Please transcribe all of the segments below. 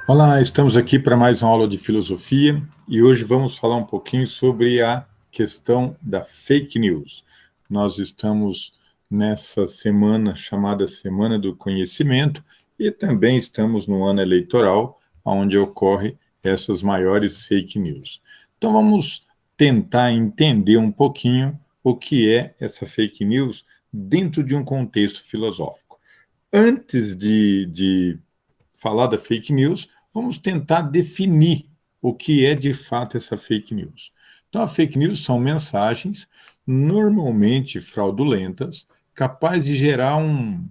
Olá, estamos aqui para mais uma aula de filosofia e hoje vamos falar um pouquinho sobre a questão da fake news. Nós estamos nessa semana chamada Semana do Conhecimento e também estamos no ano eleitoral, onde ocorre essas maiores fake news. Então vamos tentar entender um pouquinho o que é essa fake news dentro de um contexto filosófico. Antes de falar da fake news, vamos tentar definir o que é de fato essa fake news. Então, a fake news são mensagens normalmente fraudulentas, capazes de gerar um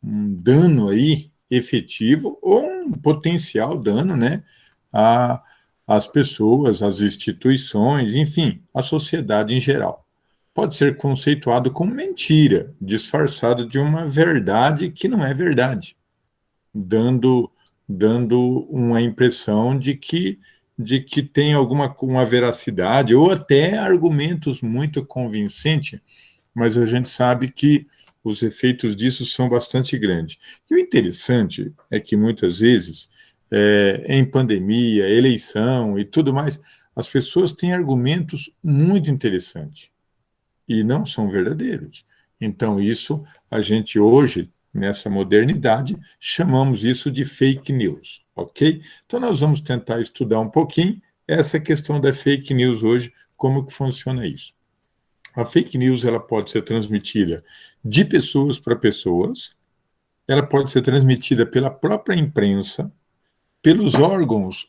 dano aí efetivo ou um potencial dano, né, a, às pessoas, às instituições, enfim, à sociedade em geral. Pode ser conceituado como mentira, disfarçado de uma verdade que não é verdade, dando uma impressão de que tem alguma uma veracidade ou até argumentos muito convincentes, mas a gente sabe que os efeitos disso são bastante grandes. E o interessante é que muitas vezes, em pandemia, eleição e tudo mais, as pessoas têm argumentos muito interessantes e não são verdadeiros. Então, isso a gente hoje, nessa modernidade, chamamos isso de fake news, ok? Então, nós vamos tentar estudar um pouquinho essa questão da fake news hoje, como que funciona isso. A fake news ela pode ser transmitida de pessoas para pessoas, ela pode ser transmitida pela própria imprensa, pelos órgãos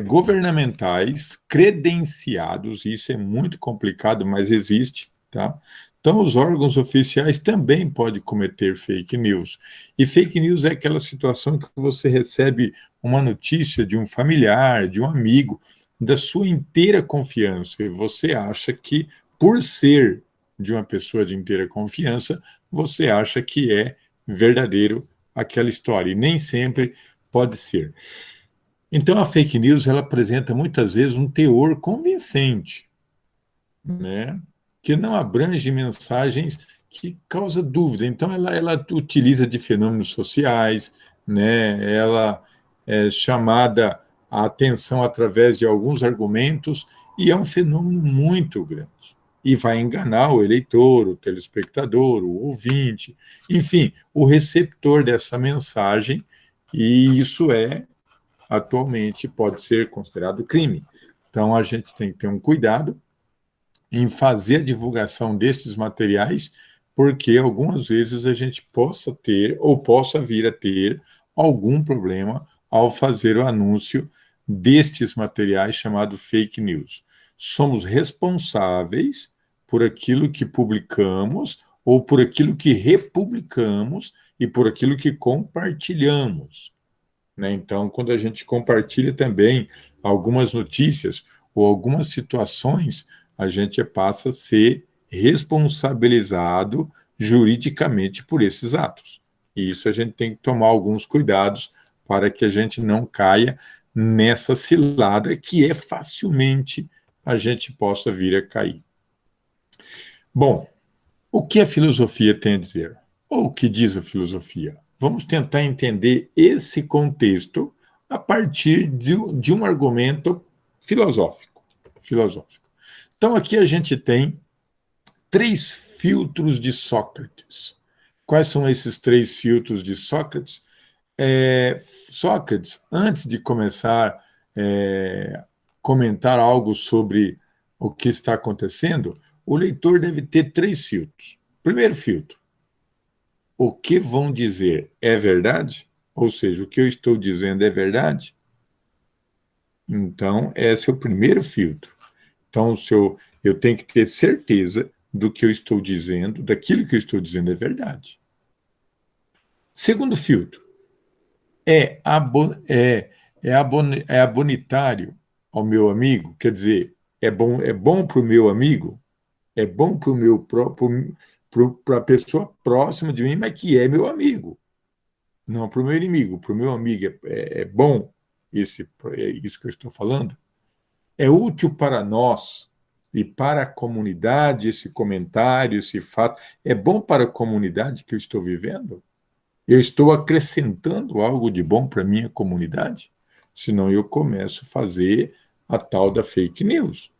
governamentais credenciados, e isso é muito complicado, mas existe, tá? Então, os órgãos oficiais também podem cometer fake news. E fake news é aquela situação que você recebe uma notícia de um familiar, de um amigo, da sua inteira confiança, e você acha que, por ser de uma pessoa de inteira confiança, você acha que é verdadeiro aquela história, e nem sempre pode ser. Então, a fake news ela apresenta muitas vezes um teor convincente, né? Que não abrange mensagens que causam dúvida. Então, ela utiliza de fenômenos sociais, né? Ela é chamada a atenção através de alguns argumentos e é um fenômeno muito grande. E vai enganar o eleitor, o telespectador, o ouvinte, enfim, o receptor dessa mensagem, e isso atualmente pode ser considerado crime. Então, a gente tem que ter um cuidado em fazer a divulgação destes materiais, porque algumas vezes a gente possa ter ou possa vir a ter algum problema ao fazer o anúncio destes materiais chamado fake news. Somos responsáveis por aquilo que publicamos ou por aquilo que republicamos e por aquilo que compartilhamos, né? Então, quando a gente compartilha também algumas notícias ou algumas situações, a gente passa a ser responsabilizado juridicamente por esses atos. E isso a gente tem que tomar alguns cuidados para que a gente não caia nessa cilada que é facilmente a gente possa vir a cair. Bom, o que a filosofia tem a dizer? Ou o que diz a filosofia? Vamos tentar entender esse contexto a partir de um argumento filosófico. Então, aqui a gente tem 3 filtros de Sócrates. Quais são esses 3 filtros de Sócrates? Sócrates, antes de começar a comentar algo sobre o que está acontecendo, o leitor deve ter 3 filtros. Primeiro filtro: o que vão dizer é verdade? Ou seja, o que eu estou dizendo é verdade? Então, esse é o primeiro filtro. Então, eu tenho que ter certeza do que eu estou dizendo, daquilo que eu estou dizendo é verdade. Segundo filtro: é abonitário ao meu amigo? Quer dizer, é bom para o meu amigo? É bom para o meu para a pessoa próxima de mim, mas que é meu amigo. Não para o meu inimigo. Para o meu amigo é bom isso que eu estou falando? É útil para nós e para a comunidade esse comentário, esse fato? É bom para a comunidade que eu estou vivendo? Eu estou acrescentando algo de bom para a minha comunidade? senão eu começo a fazer a tal da fake news.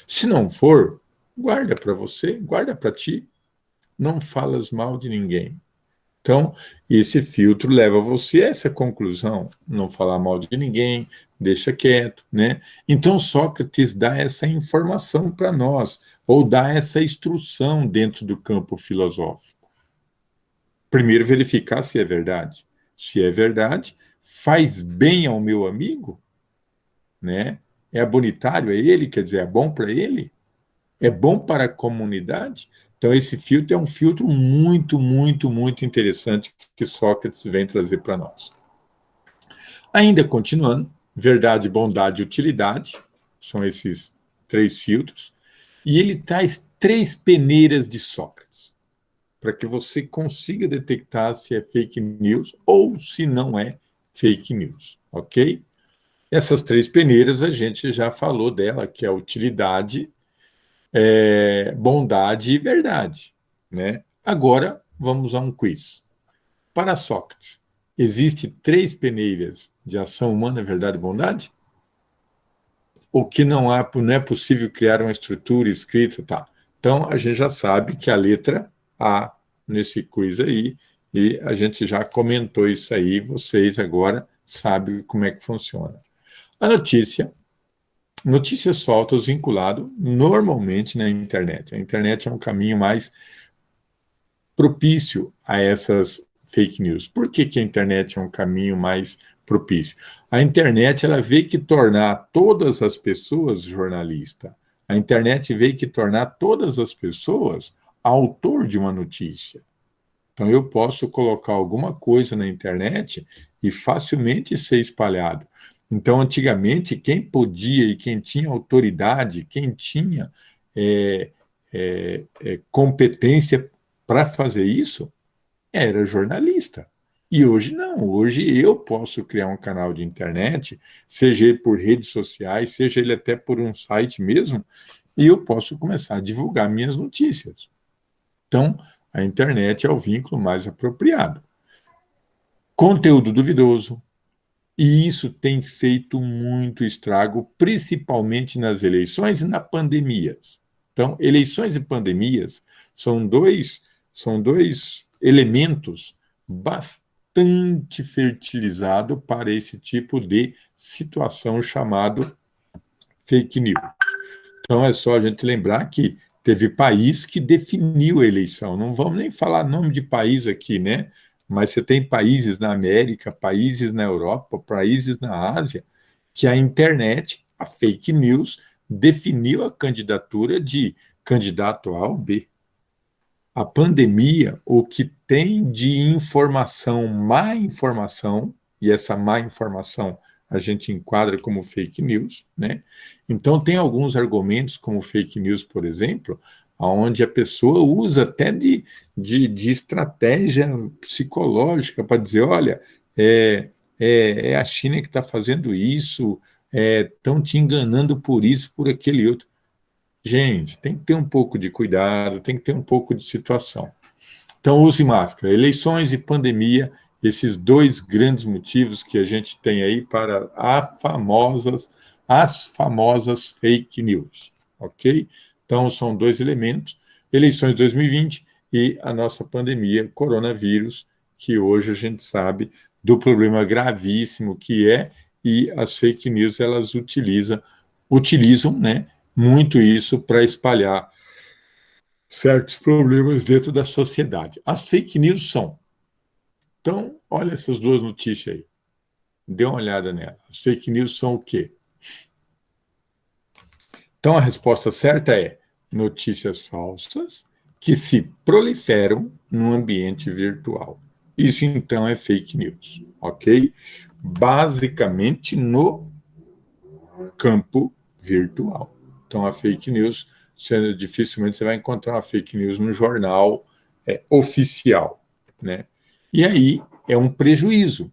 Se não for, guarda para você, guarda para ti, não falas mal de ninguém. Então, esse filtro leva você a essa conclusão, não falar mal de ninguém, deixa quieto, né? Então, Sócrates dá essa informação para nós, ou dá essa instrução dentro do campo filosófico. Primeiro, verificar se é verdade. Se é verdade, faz bem ao meu amigo, né? É bonitário a ele, quer dizer, é bom para ele? É bom para a comunidade? Então, esse filtro é um filtro muito, muito, muito interessante que Sócrates vem trazer para nós. Ainda continuando, verdade, bondade e utilidade, são esses 3 filtros, e ele traz 3 peneiras de Sócrates, para que você consiga detectar se é fake news ou se não é fake news, ok? Essas 3 peneiras a gente já falou dela, que é a utilidade, bondade e verdade, né? Agora, vamos a um quiz. Para Sócrates, existem 3 peneiras de ação humana, verdade e bondade? Ou que não é possível criar uma estrutura escrita, tá? Então, a gente já sabe que a letra A nesse quiz aí, e a gente já comentou isso aí, vocês agora sabem como é que funciona. A notícias soltas vinculado normalmente na internet. A internet é um caminho mais propício a essas fake news. Por que a internet é um caminho mais propício? A internet ela veio que tornar todas as pessoas jornalista. A internet veio que tornar todas as pessoas autor de uma notícia. Então eu posso colocar alguma coisa na internet e facilmente ser espalhado. Então, antigamente, quem podia e quem tinha autoridade, quem tinha competência para fazer isso, era jornalista. E hoje não, hoje eu posso criar um canal de internet, seja ele por redes sociais, seja ele até por um site mesmo, e eu posso começar a divulgar minhas notícias. Então, a internet é o vínculo mais apropriado. Conteúdo duvidoso, e isso tem feito muito estrago, principalmente nas eleições e nas pandemias. Então, eleições e pandemias são dois elementos bastante fertilizados para esse tipo de situação chamado fake news. Então, é só a gente lembrar que teve país que definiu a eleição. Não vamos nem falar nome de país aqui, né? Mas você tem países na América, países na Europa, países na Ásia, que a internet, a fake news, definiu a candidatura de candidato A ou B. A pandemia, o que tem de informação, má informação, e essa má informação a gente enquadra como fake news, né? Então, tem alguns argumentos, como fake news, por exemplo, onde a pessoa usa até de estratégia psicológica para dizer, olha, é a China que está fazendo isso, estão te enganando por isso, por aquele outro. Gente, tem que ter um pouco de cuidado, tem que ter um pouco de situação. Então, use máscara. Eleições e pandemia, esses 2 grandes motivos que a gente tem aí para as famosas fake news, ok? Então, são 2 elementos, eleições 2020 e a nossa pandemia, coronavírus, que hoje a gente sabe do problema gravíssimo que é, e as fake news, elas utilizam, né, muito isso para espalhar certos problemas dentro da sociedade. As fake news são. Então, olha essas 2 notícias aí. Dê uma olhada nela. As fake news são o quê? Então, a resposta certa é notícias falsas que se proliferam no ambiente virtual. Isso, então, é fake news, ok? Basicamente no campo virtual. Então, a fake news, dificilmente você vai encontrar uma fake news no jornal oficial, né? E aí é um prejuízo,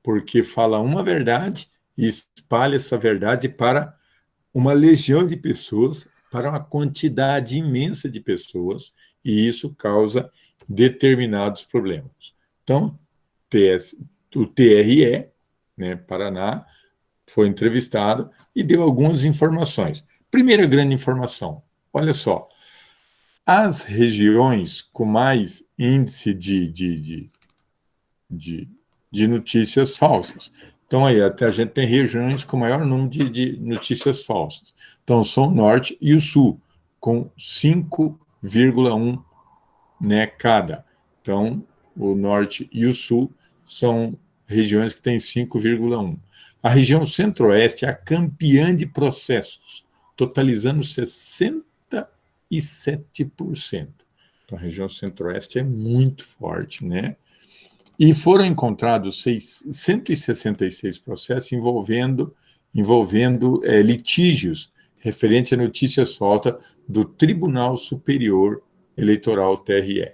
porque fala uma verdade e espalha essa verdade para uma legião de pessoas, para uma quantidade imensa de pessoas, e isso causa determinados problemas. Então, o TRE né, Paraná, foi entrevistado e deu algumas informações. Primeira grande informação, olha só, as regiões com mais índice de, de notícias falsas. Então, aí, até a gente tem regiões com maior número de notícias falsas. Então, são o Norte e o Sul, com 5,1, né, cada. Então, o Norte e o Sul são regiões que têm 5,1. A região Centro-Oeste é a campeã de processos, totalizando 67%. Então, a região Centro-Oeste é muito forte, né? E foram encontrados 166 processos envolvendo litígios referente a notícias falsas do Tribunal Superior Eleitoral, TRE.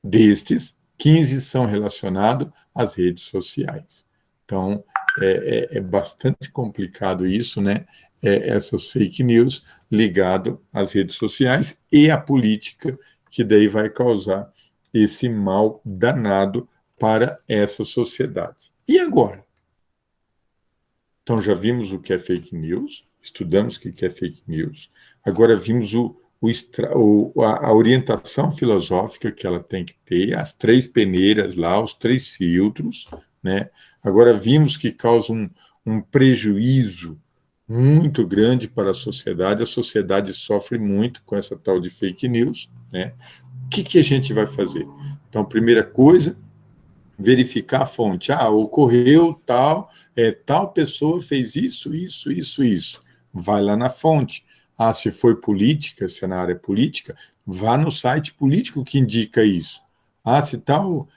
Destes, 15 são relacionados às redes sociais. Então, é bastante complicado isso, né? Essas fake news ligado às redes sociais e à política, que daí vai causar esse mal danado para essa sociedade. E agora? Então, já vimos o que é fake news, estudamos o que é fake news, agora vimos a orientação filosófica que ela tem que ter, as 3 peneiras lá, os 3 filtros, né? Agora vimos que causa um prejuízo muito grande para a sociedade sofre muito com essa tal de fake news, né? O que a gente vai fazer? Então, primeira coisa, verificar a fonte. Ocorreu tal pessoa fez isso. Vai lá na fonte. Se for política, se é na área política, vá no site político que indica isso. Se tal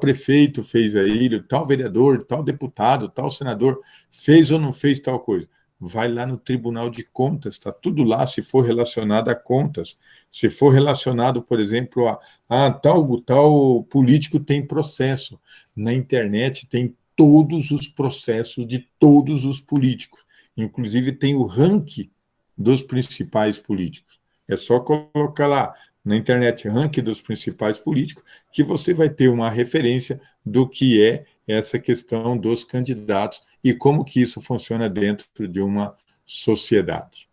prefeito fez aí, tal vereador, tal deputado, tal senador fez ou não fez tal coisa, vai lá no Tribunal de Contas, está tudo lá, se for relacionado a contas. Se for relacionado, por exemplo, tal político tem processo. Na internet tem todos os processos de todos os políticos. Inclusive tem o ranking dos principais políticos. É só colocar lá na internet ranking dos principais políticos que você vai ter uma referência do que é essa questão dos candidatos e como que isso funciona dentro de uma sociedade.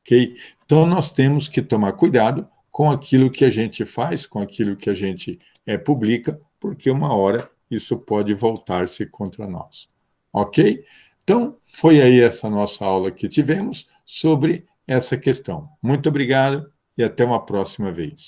Ok? Então, nós temos que tomar cuidado com aquilo que a gente faz, com aquilo que a gente publica, porque uma hora isso pode voltar-se contra nós. Ok? Então, foi aí essa nossa aula que tivemos sobre essa questão. Muito obrigado e até uma próxima vez.